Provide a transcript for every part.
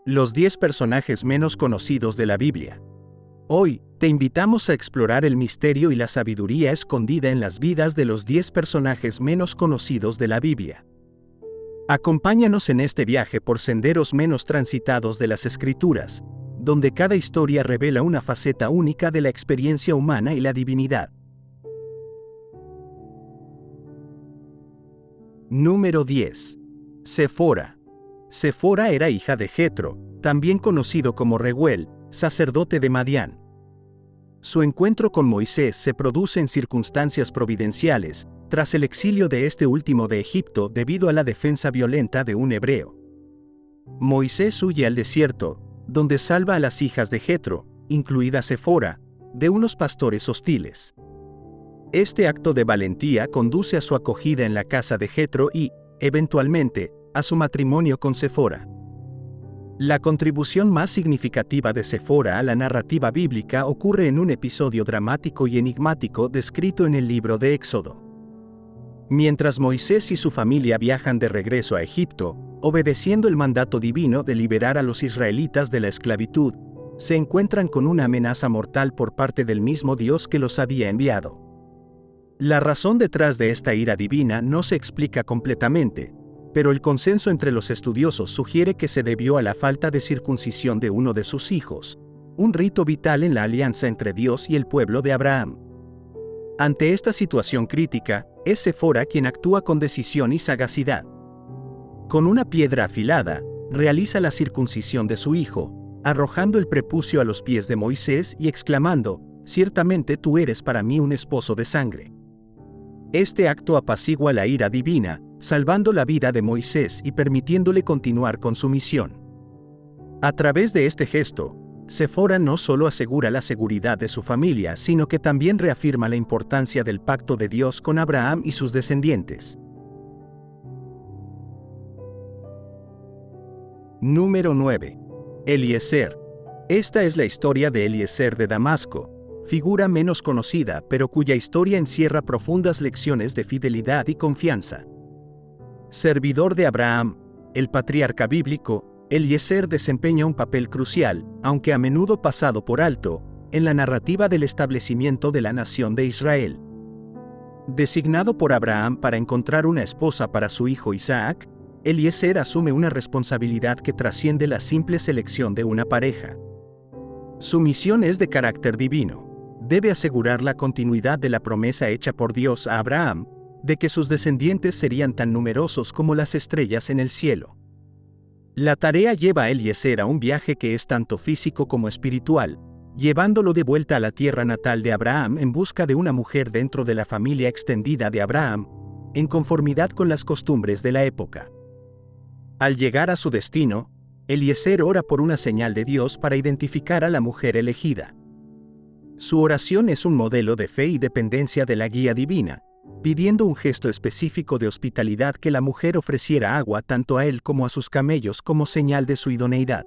Los 10 personajes menos conocidos de la Biblia. Hoy, te invitamos a explorar el misterio y la sabiduría escondida en las vidas de los 10 personajes menos conocidos de la Biblia. Acompáñanos en este viaje por senderos menos transitados de las Escrituras, donde cada historia revela una faceta única de la experiencia humana y la divinidad. Número 10. Séfora. Séfora era hija de Jetro, también conocido como Reuel, sacerdote de Madián. Su encuentro con Moisés se produce en circunstancias providenciales, tras el exilio de este último de Egipto debido a la defensa violenta de un hebreo. Moisés huye al desierto, donde salva a las hijas de Jetro, incluida Séfora, de unos pastores hostiles. Este acto de valentía conduce a su acogida en la casa de Jetro y, eventualmente, a su matrimonio con Séfora. La contribución más significativa de Séfora a la narrativa bíblica ocurre en un episodio dramático y enigmático descrito en el libro de Éxodo. Mientras Moisés y su familia viajan de regreso a Egipto, obedeciendo el mandato divino de liberar a los israelitas de la esclavitud, se encuentran con una amenaza mortal por parte del mismo Dios que los había enviado. La razón detrás de esta ira divina no se explica completamente, pero el consenso entre los estudiosos sugiere que se debió a la falta de circuncisión de uno de sus hijos, un rito vital en la alianza entre Dios y el pueblo de Abraham. Ante esta situación crítica, es Séfora quien actúa con decisión y sagacidad. Con una piedra afilada, realiza la circuncisión de su hijo, arrojando el prepucio a los pies de Moisés y exclamando: «Ciertamente tú eres para mí un esposo de sangre». Este acto apacigua la ira divina, salvando la vida de Moisés y permitiéndole continuar con su misión. A través de este gesto, Séfora no solo asegura la seguridad de su familia, sino que también reafirma la importancia del pacto de Dios con Abraham y sus descendientes. Número 9. Eliezer. Esta es la historia de Eliezer de Damasco, figura menos conocida, pero cuya historia encierra profundas lecciones de fidelidad y confianza. Servidor de Abraham, el patriarca bíblico, Eliezer desempeña un papel crucial, aunque a menudo pasado por alto, en la narrativa del establecimiento de la nación de Israel. Designado por Abraham para encontrar una esposa para su hijo Isaac, Eliezer asume una responsabilidad que trasciende la simple selección de una pareja. Su misión es de carácter divino. Debe asegurar la continuidad de la promesa hecha por Dios a Abraham, de que sus descendientes serían tan numerosos como las estrellas en el cielo. La tarea lleva a Eliezer a un viaje que es tanto físico como espiritual, llevándolo de vuelta a la tierra natal de Abraham en busca de una mujer dentro de la familia extendida de Abraham, en conformidad con las costumbres de la época. Al llegar a su destino, Eliezer ora por una señal de Dios para identificar a la mujer elegida. Su oración es un modelo de fe y dependencia de la guía divina, pidiendo un gesto específico de hospitalidad que la mujer ofreciera agua tanto a él como a sus camellos como señal de su idoneidad.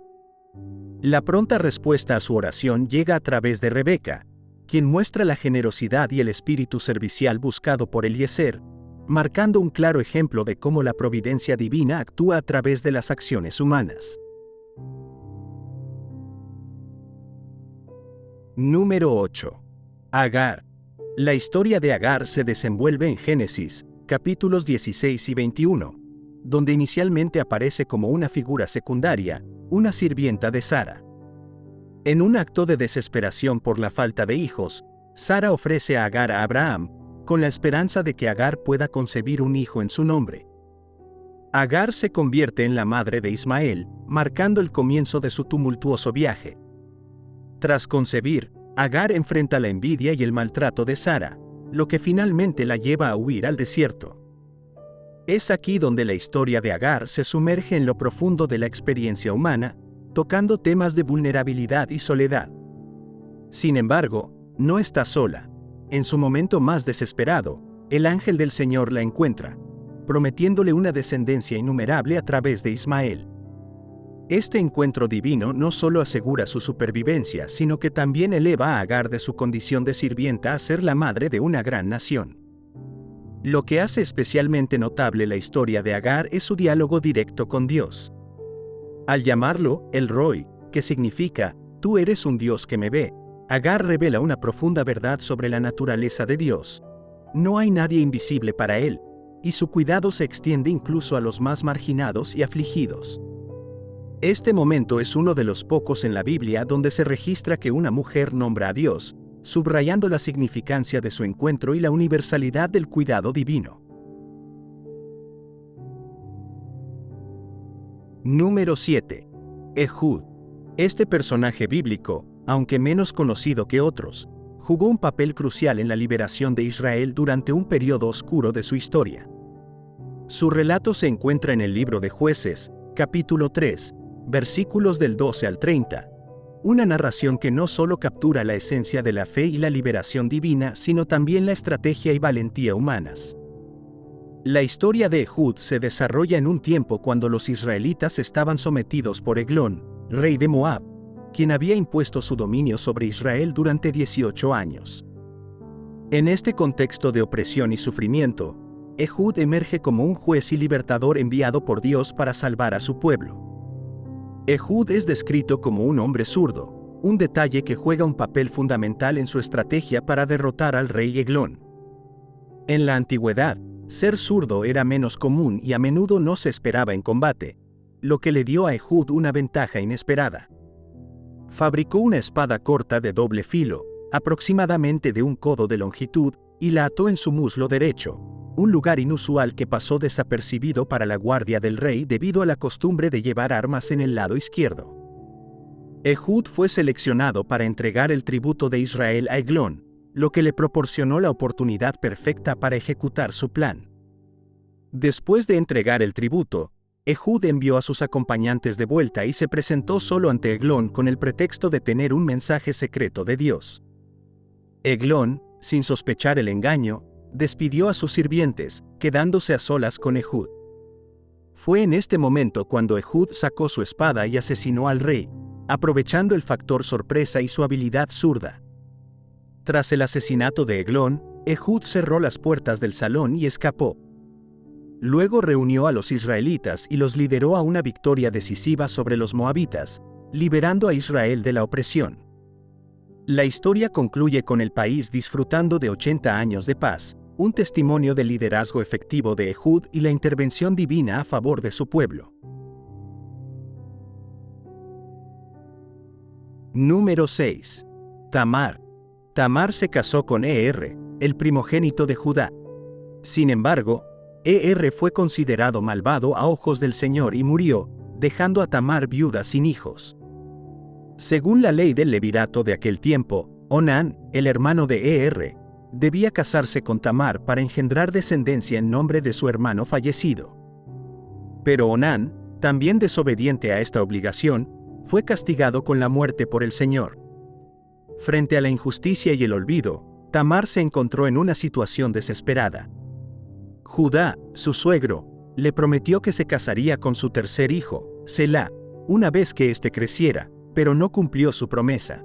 La pronta respuesta a su oración llega a través de Rebeca, quien muestra la generosidad y el espíritu servicial buscado por Eliezer, marcando un claro ejemplo de cómo la providencia divina actúa a través de las acciones humanas. Número 8. Agar. La historia de Agar se desenvuelve en Génesis, capítulos 16 y 21, donde inicialmente aparece como una figura secundaria, una sirvienta de Sara. En un acto de desesperación por la falta de hijos, Sara ofrece a Agar a Abraham, con la esperanza de que Agar pueda concebir un hijo en su nombre. Agar se convierte en la madre de Ismael, marcando el comienzo de su tumultuoso viaje. Tras concebir, Agar enfrenta la envidia y el maltrato de Sara, lo que finalmente la lleva a huir al desierto. Es aquí donde la historia de Agar se sumerge en lo profundo de la experiencia humana, tocando temas de vulnerabilidad y soledad. Sin embargo, no está sola. En su momento más desesperado, el ángel del Señor la encuentra, prometiéndole una descendencia innumerable a través de Ismael. Este encuentro divino no solo asegura su supervivencia, sino que también eleva a Agar de su condición de sirvienta a ser la madre de una gran nación. Lo que hace especialmente notable la historia de Agar es su diálogo directo con Dios. Al llamarlo El Roi, que significa, tú eres un Dios que me ve, Agar revela una profunda verdad sobre la naturaleza de Dios. No hay nadie invisible para él, y su cuidado se extiende incluso a los más marginados y afligidos. Este momento es uno de los pocos en la Biblia donde se registra que una mujer nombra a Dios, subrayando la significancia de su encuentro y la universalidad del cuidado divino. Número 7. Ehud. Este personaje bíblico, aunque menos conocido que otros, jugó un papel crucial en la liberación de Israel durante un periodo oscuro de su historia. Su relato se encuentra en el libro de Jueces, capítulo 3, versículos del 12 al 30, una narración que no solo captura la esencia de la fe y la liberación divina, sino también la estrategia y valentía humanas. La historia de Ehud se desarrolla en un tiempo cuando los israelitas estaban sometidos por Eglón, rey de Moab, quien había impuesto su dominio sobre Israel durante 18 años. En este contexto de opresión y sufrimiento, Ehud emerge como un juez y libertador enviado por Dios para salvar a su pueblo. Ehud es descrito como un hombre zurdo, un detalle que juega un papel fundamental en su estrategia para derrotar al rey Eglón. En la antigüedad, ser zurdo era menos común y a menudo no se esperaba en combate, lo que le dio a Ehud una ventaja inesperada. Fabricó una espada corta de doble filo, aproximadamente de un codo de longitud, y la ató en su muslo derecho, un lugar inusual que pasó desapercibido para la guardia del rey debido a la costumbre de llevar armas en el lado izquierdo. Ehud fue seleccionado para entregar el tributo de Israel a Eglón, lo que le proporcionó la oportunidad perfecta para ejecutar su plan. Después de entregar el tributo, Ehud envió a sus acompañantes de vuelta y se presentó solo ante Eglón con el pretexto de tener un mensaje secreto de Dios. Eglón, sin sospechar el engaño, despidió a sus sirvientes, quedándose a solas con Ehud. Fue en este momento cuando Ehud sacó su espada y asesinó al rey, aprovechando el factor sorpresa y su habilidad zurda. Tras el asesinato de Eglón, Ehud cerró las puertas del salón y escapó. Luego reunió a los israelitas y los lideró a una victoria decisiva sobre los moabitas, liberando a Israel de la opresión. La historia concluye con el país disfrutando de 80 años de paz, un testimonio del liderazgo efectivo de Ehud y la intervención divina a favor de su pueblo. Número 6. Tamar. Tamar se casó con el primogénito de Judá. Sin embargo, fue considerado malvado a ojos del Señor y murió, dejando a Tamar viuda sin hijos. Según la ley del levirato de aquel tiempo, Onán, el hermano de debía casarse con Tamar para engendrar descendencia en nombre de su hermano fallecido. Pero Onán, también desobediente a esta obligación, fue castigado con la muerte por el Señor. Frente a la injusticia y el olvido, Tamar se encontró en una situación desesperada. Judá, su suegro, le prometió que se casaría con su tercer hijo, Selá, una vez que éste creciera, pero no cumplió su promesa.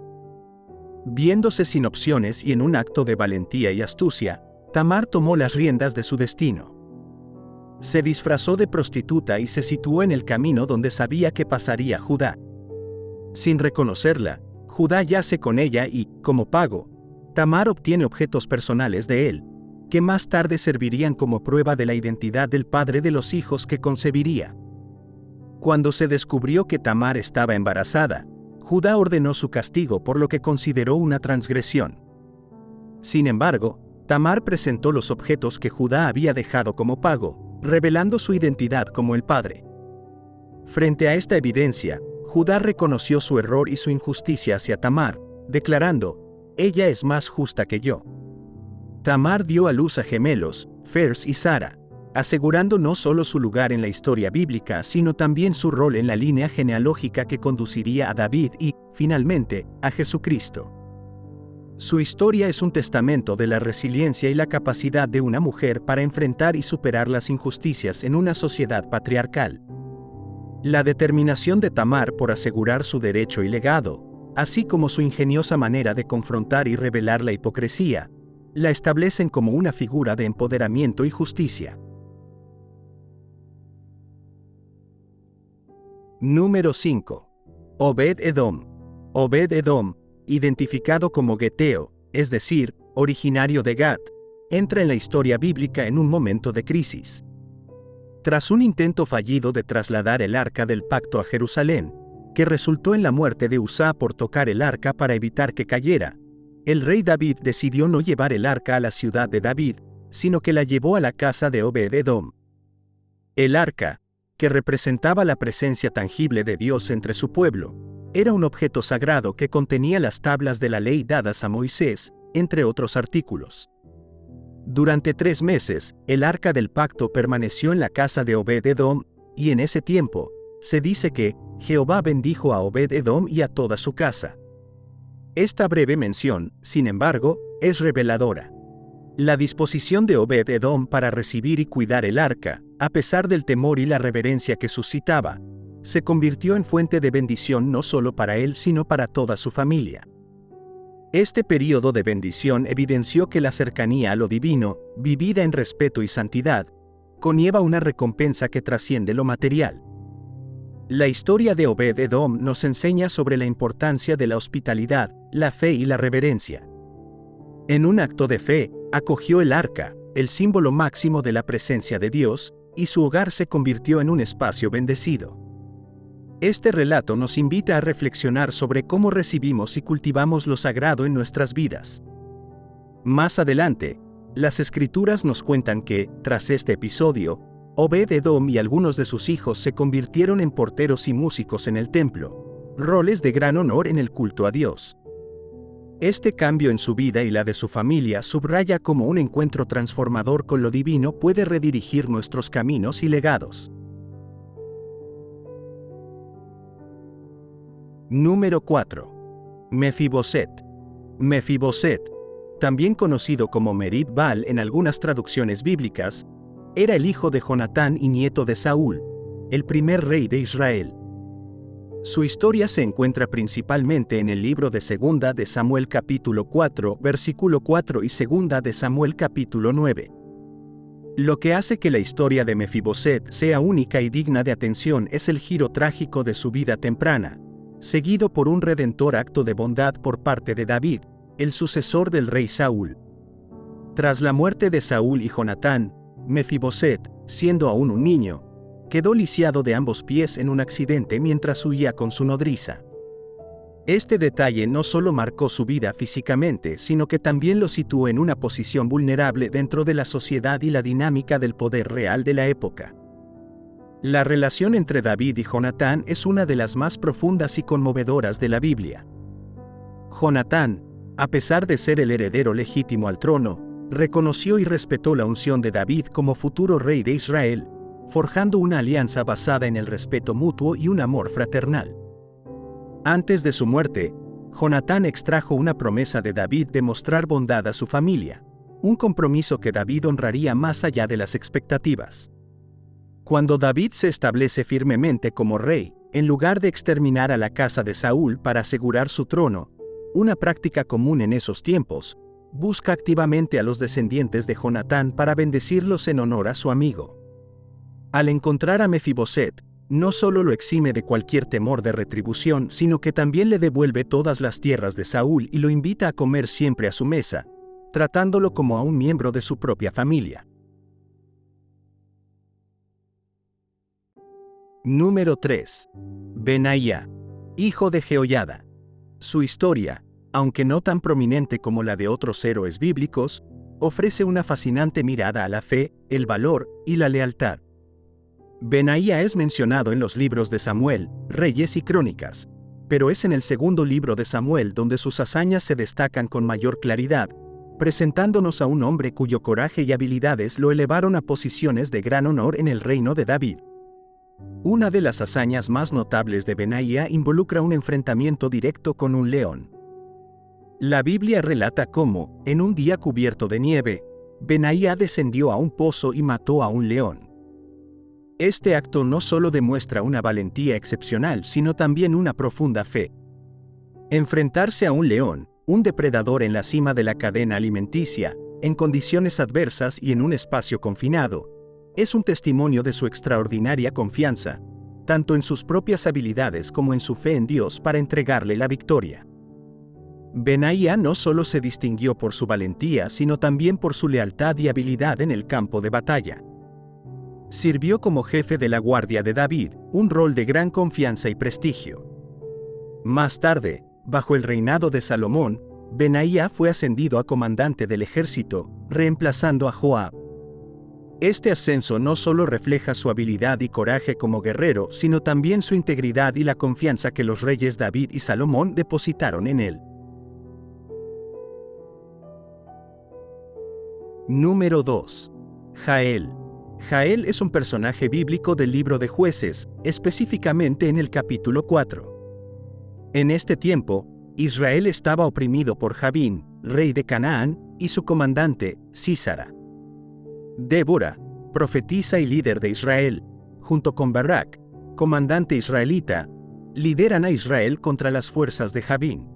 Viéndose sin opciones y en un acto de valentía y astucia, Tamar tomó las riendas de su destino. Se disfrazó de prostituta y se situó en el camino donde sabía que pasaría Judá. Sin reconocerla, Judá yace con ella y, como pago, Tamar obtiene objetos personales de él, que más tarde servirían como prueba de la identidad del padre de los hijos que concebiría. Cuando se descubrió que Tamar estaba embarazada, Judá ordenó su castigo por lo que consideró una transgresión. Sin embargo, Tamar presentó los objetos que Judá había dejado como pago, revelando su identidad como el padre. Frente a esta evidencia, Judá reconoció su error y su injusticia hacia Tamar, declarando: «Ella es más justa que yo». Tamar dio a luz a gemelos, Fers y Sara, asegurando no solo su lugar en la historia bíblica, sino también su rol en la línea genealógica que conduciría a David y, finalmente, a Jesucristo. Su historia es un testamento de la resiliencia y la capacidad de una mujer para enfrentar y superar las injusticias en una sociedad patriarcal. La determinación de Tamar por asegurar su derecho y legado, así como su ingeniosa manera de confrontar y revelar la hipocresía, la establecen como una figura de empoderamiento y justicia. Número 5. Obed-Edom. Obed-Edom, identificado como Geteo, es decir, originario de Gat, entra en la historia bíblica en un momento de crisis. Tras un intento fallido de trasladar el arca del pacto a Jerusalén, que resultó en la muerte de Uzá por tocar el arca para evitar que cayera, el rey David decidió no llevar el arca a la ciudad de David, sino que la llevó a la casa de Obed-Edom. El arca, que representaba la presencia tangible de Dios entre su pueblo, era un objeto sagrado que contenía las tablas de la ley dadas a Moisés, entre otros artículos. Durante 3 meses, el arca del pacto permaneció en la casa de Obed-Edom, y en ese tiempo, se dice que Jehová bendijo a Obed-Edom y a toda su casa. Esta breve mención, sin embargo, es reveladora. La disposición de Obed-Edom para recibir y cuidar el arca, a pesar del temor y la reverencia que suscitaba, se convirtió en fuente de bendición no solo para él sino para toda su familia. Este período de bendición evidenció que la cercanía a lo divino, vivida en respeto y santidad, conlleva una recompensa que trasciende lo material. La historia de Obed-Edom nos enseña sobre la importancia de la hospitalidad, la fe y la reverencia. En un acto de fe, acogió el arca, el símbolo máximo de la presencia de Dios, y su hogar se convirtió en un espacio bendecido. Este relato nos invita a reflexionar sobre cómo recibimos y cultivamos lo sagrado en nuestras vidas. Más adelante, las Escrituras nos cuentan que, tras este episodio, Obed-Edom y algunos de sus hijos se convirtieron en porteros y músicos en el templo, roles de gran honor en el culto a Dios. Este cambio en su vida y la de su familia subraya cómo un encuentro transformador con lo divino puede redirigir nuestros caminos y legados. Número 4. Mefiboset. Mefiboset, también conocido como Merib-Baal en algunas traducciones bíblicas, era el hijo de Jonatán y nieto de Saúl, el primer rey de Israel. Su historia se encuentra principalmente en el libro de Segunda de Samuel capítulo 4, versículo 4 y Segunda de Samuel capítulo 9. Lo que hace que la historia de Mefiboset sea única y digna de atención es el giro trágico de su vida temprana, seguido por un redentor acto de bondad por parte de David, el sucesor del rey Saúl. Tras la muerte de Saúl y Jonatán, Mefiboset, siendo aún un niño, quedó lisiado de ambos pies en un accidente mientras huía con su nodriza. Este detalle no solo marcó su vida físicamente, sino que también lo situó en una posición vulnerable dentro de la sociedad y la dinámica del poder real de la época. La relación entre David y Jonatán es una de las más profundas y conmovedoras de la Biblia. Jonatán, a pesar de ser el heredero legítimo al trono, reconoció y respetó la unción de David como futuro rey de Israel, forjando una alianza basada en el respeto mutuo y un amor fraternal. Antes de su muerte, Jonatán extrajo una promesa de David de mostrar bondad a su familia, un compromiso que David honraría más allá de las expectativas. Cuando David se establece firmemente como rey, en lugar de exterminar a la casa de Saúl para asegurar su trono, una práctica común en esos tiempos, busca activamente a los descendientes de Jonatán para bendecirlos en honor a su amigo. Al encontrar a Mefiboset, no solo lo exime de cualquier temor de retribución, sino que también le devuelve todas las tierras de Saúl y lo invita a comer siempre a su mesa, tratándolo como a un miembro de su propia familia. Número 3. Benaía, hijo de Jehoiada. Su historia, aunque no tan prominente como la de otros héroes bíblicos, ofrece una fascinante mirada a la fe, el valor y la lealtad. Benaía es mencionado en los libros de Samuel, Reyes y Crónicas, pero es en el segundo libro de Samuel donde sus hazañas se destacan con mayor claridad, presentándonos a un hombre cuyo coraje y habilidades lo elevaron a posiciones de gran honor en el reino de David. Una de las hazañas más notables de Benaía involucra un enfrentamiento directo con un león. La Biblia relata cómo, en un día cubierto de nieve, Benaía descendió a un pozo y mató a un león. Este acto no solo demuestra una valentía excepcional, sino también una profunda fe. Enfrentarse a un león, un depredador en la cima de la cadena alimenticia, en condiciones adversas y en un espacio confinado, es un testimonio de su extraordinaria confianza, tanto en sus propias habilidades como en su fe en Dios para entregarle la victoria. Benaía no solo se distinguió por su valentía, sino también por su lealtad y habilidad en el campo de batalla. Sirvió como jefe de la guardia de David, un rol de gran confianza y prestigio. Más tarde, bajo el reinado de Salomón, Benaía fue ascendido a comandante del ejército, reemplazando a Joab. Este ascenso no solo refleja su habilidad y coraje como guerrero, sino también su integridad y la confianza que los reyes David y Salomón depositaron en él. Número 2. Jael. Jael es un personaje bíblico del libro de Jueces, específicamente en el capítulo 4. En este tiempo, Israel estaba oprimido por Jabín, rey de Canaán, y su comandante, Sísara. Débora, profetisa y líder de Israel, junto con Barak, comandante israelita, lideran a Israel contra las fuerzas de Jabín.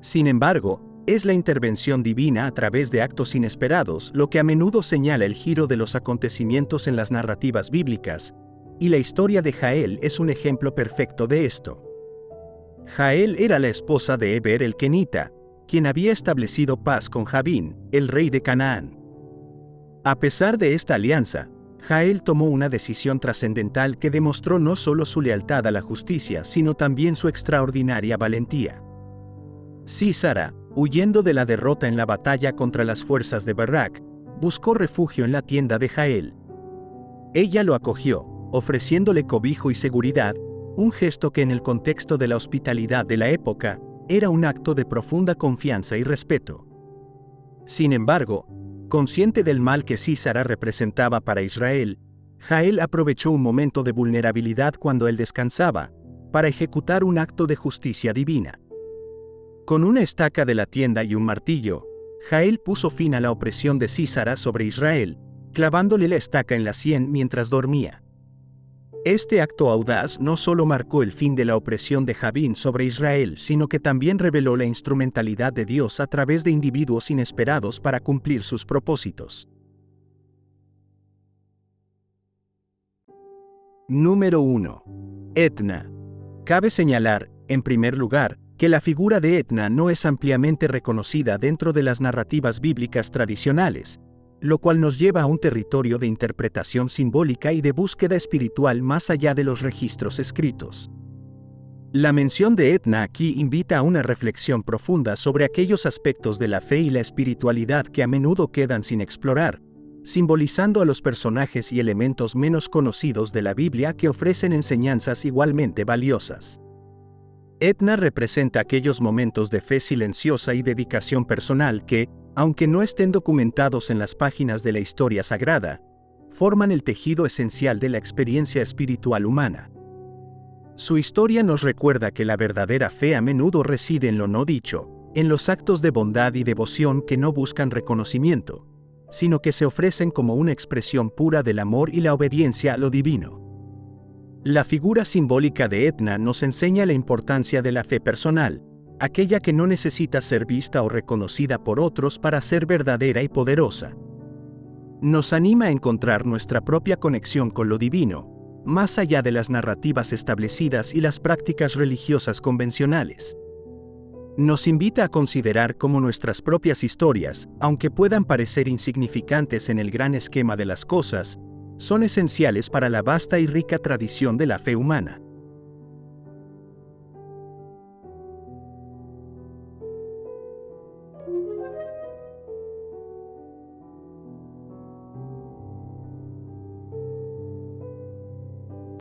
Sin embargo, es la intervención divina a través de actos inesperados lo que a menudo señala el giro de los acontecimientos en las narrativas bíblicas, y la historia de Jael es un ejemplo perfecto de esto. Jael era la esposa de Eber el Kenita, quien había establecido paz con Jabín, el rey de Canaán. A pesar de esta alianza, Jael tomó una decisión trascendental que demostró no solo su lealtad a la justicia, sino también su extraordinaria valentía. Sísara, huyendo de la derrota en la batalla contra las fuerzas de Barak, buscó refugio en la tienda de Jael. Ella lo acogió, ofreciéndole cobijo y seguridad, un gesto que en el contexto de la hospitalidad de la época, era un acto de profunda confianza y respeto. Sin embargo, consciente del mal que Sísara representaba para Israel, Jael aprovechó un momento de vulnerabilidad cuando él descansaba, para ejecutar un acto de justicia divina. Con una estaca de la tienda y un martillo, Jael puso fin a la opresión de Sísara sobre Israel, clavándole la estaca en la sien mientras dormía. Este acto audaz no solo marcó el fin de la opresión de Jabín sobre Israel, sino que también reveló la instrumentalidad de Dios a través de individuos inesperados para cumplir sus propósitos. Número 1. Etna. Cabe señalar, en primer lugar, que la figura de Etna no es ampliamente reconocida dentro de las narrativas bíblicas tradicionales, lo cual nos lleva a un territorio de interpretación simbólica y de búsqueda espiritual más allá de los registros escritos. La mención de Etna aquí invita a una reflexión profunda sobre aquellos aspectos de la fe y la espiritualidad que a menudo quedan sin explorar, simbolizando a los personajes y elementos menos conocidos de la Biblia que ofrecen enseñanzas igualmente valiosas. Etna representa aquellos momentos de fe silenciosa y dedicación personal que, aunque no estén documentados en las páginas de la historia sagrada, forman el tejido esencial de la experiencia espiritual humana. Su historia nos recuerda que la verdadera fe a menudo reside en lo no dicho, en los actos de bondad y devoción que no buscan reconocimiento, sino que se ofrecen como una expresión pura del amor y la obediencia a lo divino. La figura simbólica de Etna nos enseña la importancia de la fe personal, aquella que no necesita ser vista o reconocida por otros para ser verdadera y poderosa. Nos anima a encontrar nuestra propia conexión con lo divino, más allá de las narrativas establecidas y las prácticas religiosas convencionales. Nos invita a considerar cómo nuestras propias historias, aunque puedan parecer insignificantes en el gran esquema de las cosas, son esenciales para la vasta y rica tradición de la fe humana.